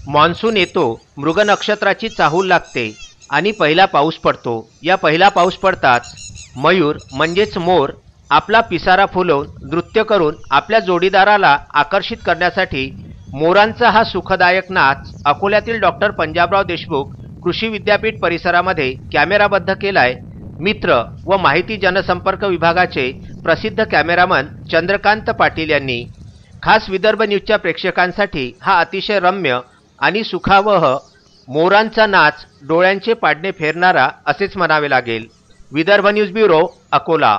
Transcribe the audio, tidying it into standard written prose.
Monsoon येतो, मृग नक्षत्राची चाहूल लागते आणि पहिला पाऊस पडतो। या पहिला पाऊस पडताच मयूर म्हणजेच मोर आपला पिसारा फुलवून नृत्य करून आपल्या जोडीदाराला आकर्षित करण्यासाठी मोरांचा हा सुखदायक नाच अकोल्यातील डॉक्टर पंजाबराव देशमुख कृषी विद्यापीठ परिसरामध्ये कॅमेराबद्ध केलाय। मित्र व माहिती जनसंपर्क विभागाचे प्रसिद्ध कॅमेरामन चंद्रकांत पाटील यांनी खास विदर्भ न्यूजच्या प्रेक्षकांसाठी हा अतिशय रम्य आणि सुखावह मोरांचा नाच डोळ्यांचे पाडणे फेरणारा असेच म्हणावे लागेल। Vidarbha news bureau, Akola.